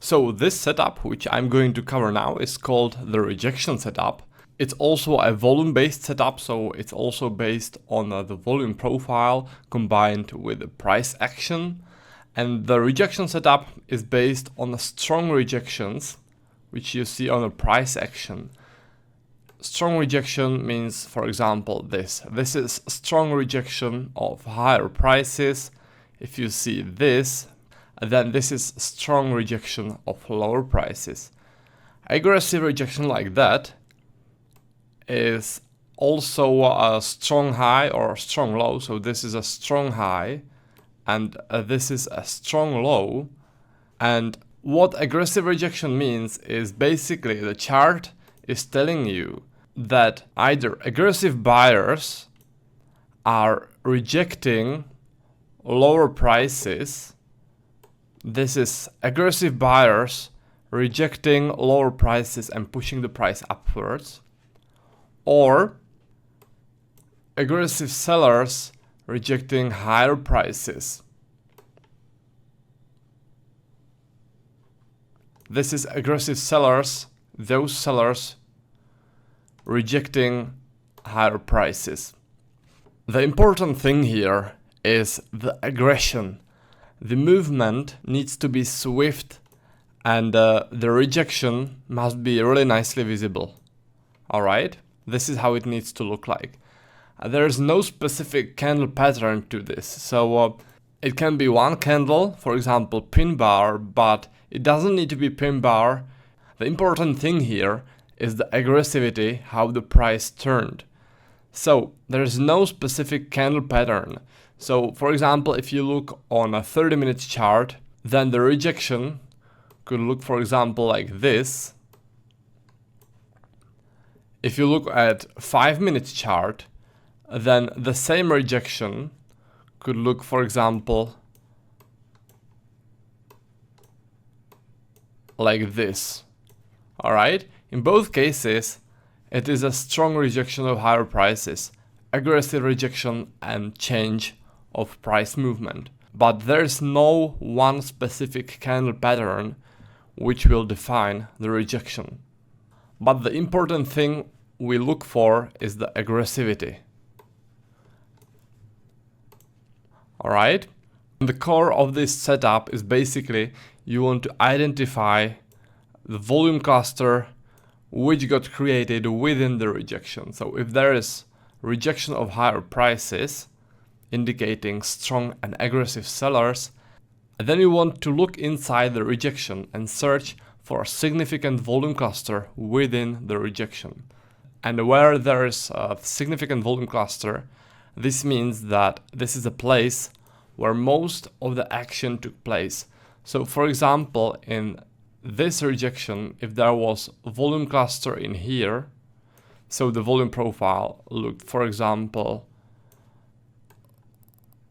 So this setup, which I'm going to cover now, is called the rejection setup. It's also a volume-based setup, so it's also based on the volume profile combined with the price action. And the rejection setup is based on the strong rejections, which you see on the price action. Strong rejection means, for example, this. This is strong rejection of higher prices. If you see this, then this is strong rejection of lower prices. Aggressive rejection like that is also a strong high or strong low. So this is a strong high and this is a strong low. And what aggressive rejection means is basically the chart is telling you that either aggressive buyers are rejecting lower prices. This is aggressive buyers rejecting lower prices and pushing the price upwards, or aggressive sellers rejecting higher prices. This is aggressive sellers, those sellers rejecting higher prices. The important thing here is the aggression. The movement needs to be swift and the rejection must be really nicely visible. Alright? This is how it needs to look like. There is no specific candle pattern to this, so it can be one candle, for example pin bar, but it doesn't need to be pin bar. The important thing here is the aggressivity, how the price turned. So there is no specific candle pattern. So for example, if you look on a 30-minute chart, then the rejection could look, for example, like this. If you look at 5-minute chart, then the same rejection could look, for example, like this. Alright? In both cases, it is a strong rejection of higher prices, aggressive rejection and change of price movement. But there's no one specific candle pattern which will define the rejection. But the important thing we look for is the aggressivity. Alright? The core of this setup is basically you want to identify the volume cluster which got created within the rejection. So if there is rejection of higher prices, indicating strong and aggressive sellers, then you want to look inside the rejection and search for a significant volume cluster within the rejection. And where there is a significant volume cluster, this means that this is a place where most of the action took place. So for example, in this rejection, if there was a volume cluster in here, so the volume profile looked, for example,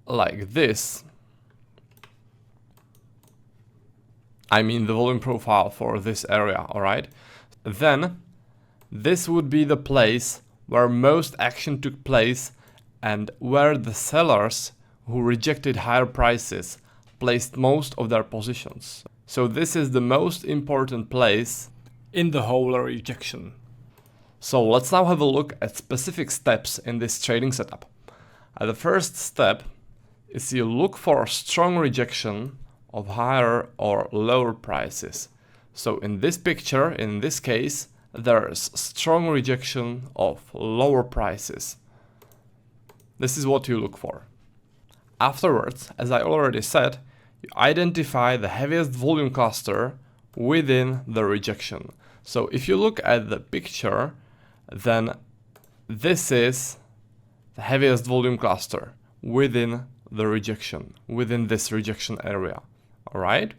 like this. I mean the volume profile for this area, alright? Then this would be the place where most action took place and where the sellers who rejected higher prices placed most of their positions. So this is the most important place in the whole rejection. So let's now have a look at specific steps in this trading setup. The first step is you look for a strong rejection of higher or lower prices. So in this picture, in this case, there is strong rejection of lower prices. This is what you look for. Afterwards, as I already said, you identify the heaviest volume cluster within the rejection. So if you look at the picture, then this is the heaviest volume cluster within the rejection, within this rejection area. Alright?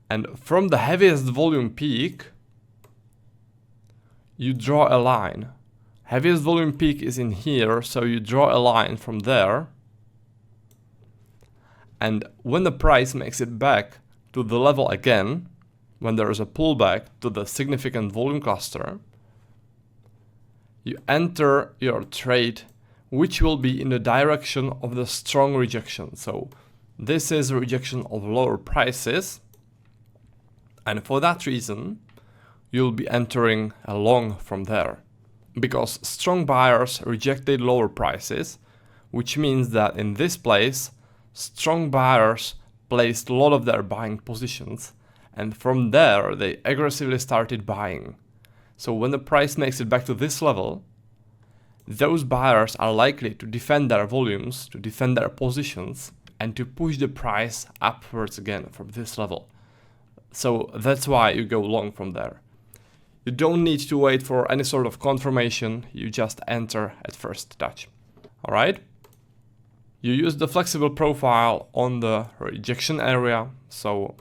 And from the heaviest volume peak, you draw a line. Heaviest volume peak is in here, so you draw a line from there. And when the price makes it back to the level again, when there is a pullback to the significant volume cluster, you enter your trade, which will be in the direction of the strong rejection. So this is a rejection of lower prices. And for that reason, you'll be entering a long from there. Because strong buyers rejected lower prices, which means that in this place, strong buyers placed a lot of their buying positions, and from there they aggressively started buying. So when the price makes it back to this level, those buyers are likely to defend their volumes, to defend their positions, and to push the price upwards again from this level. So that's why you go long from there. You don't need to wait for any sort of confirmation, you just enter at first touch. Alright? You use the flexible profile on the rejection area. So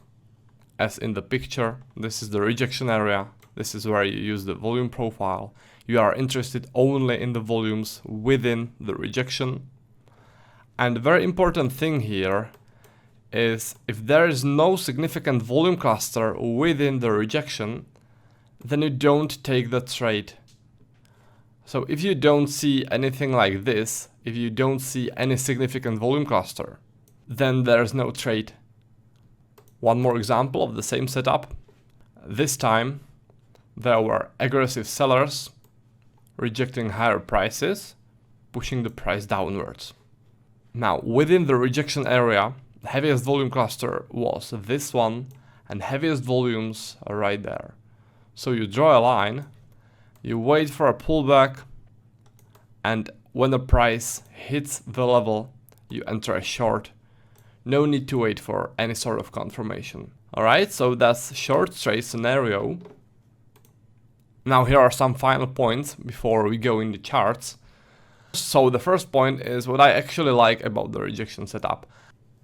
as in the picture, this is the rejection area. This is where you use the volume profile. You are interested only in the volumes within the rejection. And the very important thing here is if there is no significant volume cluster within the rejection, then you don't take the trade. So if you don't see anything like this, if you don't see any significant volume cluster, then there's no trade. One more example of the same setup. This time there were aggressive sellers rejecting higher prices, pushing the price downwards. Now within the rejection area, the heaviest volume cluster was this one, and heaviest volumes are right there. So you draw a line, you wait for a pullback, and when the price hits the level, you enter a short. No need to wait for any sort of confirmation. Alright, so that's short trade scenario. Now here are some final points before we go in the charts. So the first point is what I actually like about the rejection setup.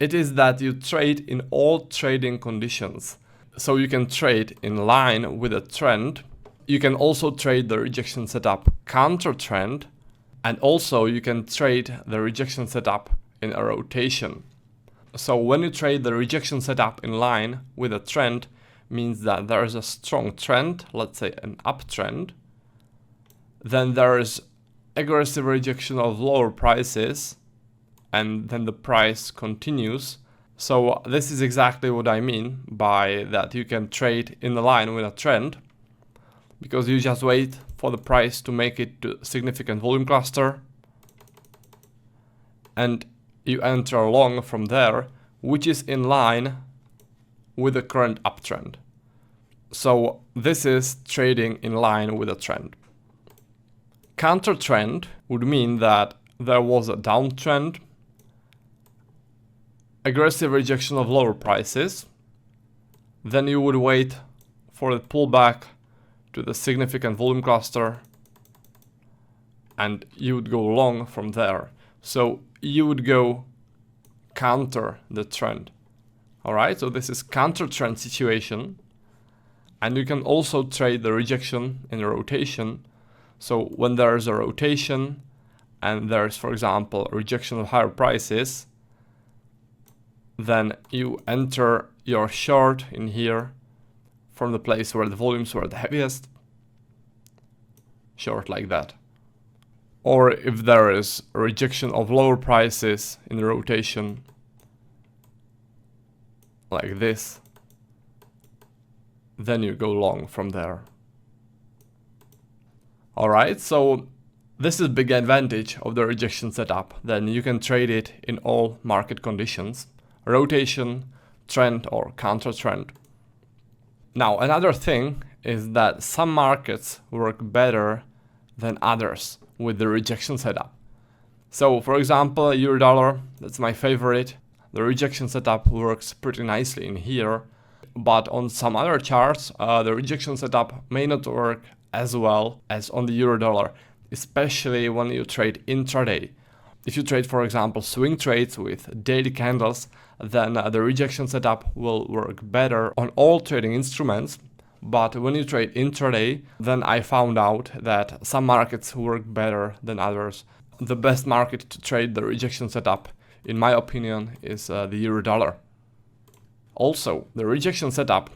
It is that you trade in all trading conditions. So you can trade in line with a trend. You can also trade the rejection setup counter trend. And also you can trade the rejection setup in a rotation. So when you trade the rejection setup in line with a trend, means that there is a strong trend, let's say an uptrend. Then there is aggressive rejection of lower prices, and then the price continues. So this is exactly what I mean by that you can trade in line with a trend, because you just wait for the price to make it to significant volume cluster, and you enter long from there, which is in line with the current uptrend. So this is trading in line with a trend. Counter trend would mean that there was a downtrend, aggressive rejection of lower prices, then you would wait for the pullback to the significant volume cluster, and you would go long from there. So you would go counter the trend. Alright, so this is counter trend situation. And you can also trade the rejection in a rotation. So when there is a rotation and there's, for example, a rejection of higher prices, then you enter your short in here from the place where the volumes were the heaviest. Short like that. Or if there is a rejection of lower prices in the rotation, like this, then you go long from there. Alright, so this is a big advantage of the rejection setup. Then you can trade it in all market conditions, rotation, trend or counter trend. Now another thing is that some markets work better than others with the rejection setup. So for example, euro dollar, that's my favorite. The rejection setup works pretty nicely in here, but on some other charts, the rejection setup may not work as well as on the euro dollar, especially when you trade intraday. If you trade, for example, swing trades with daily candles, then the rejection setup will work better on all trading instruments. But when you trade intraday, then I found out that some markets work better than others. The best market to trade the rejection setup, in my opinion, is the euro dollar. Also, the rejection setup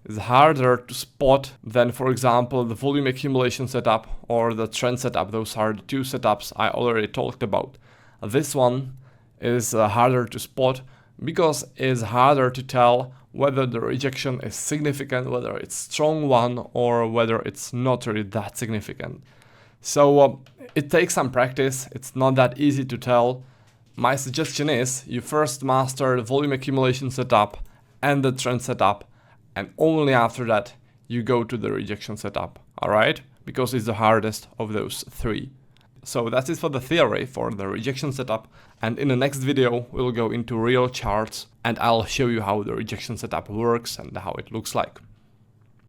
is harder to spot than, for example, the volume accumulation setup or the trend setup. Those are the two setups I already talked about. This one is harder to spot because it's harder to tell whether the rejection is significant, whether it's strong one, or whether it's not really that significant. So it takes some practice, it's not that easy to tell. My suggestion is you first master the volume accumulation setup and the trend setup, and only after that you go to the rejection setup, alright? Because it's the hardest of those three. So that's it for the theory for the rejection setup, and in the next video we'll go into real charts and I'll show you how the rejection setup works and how it looks like.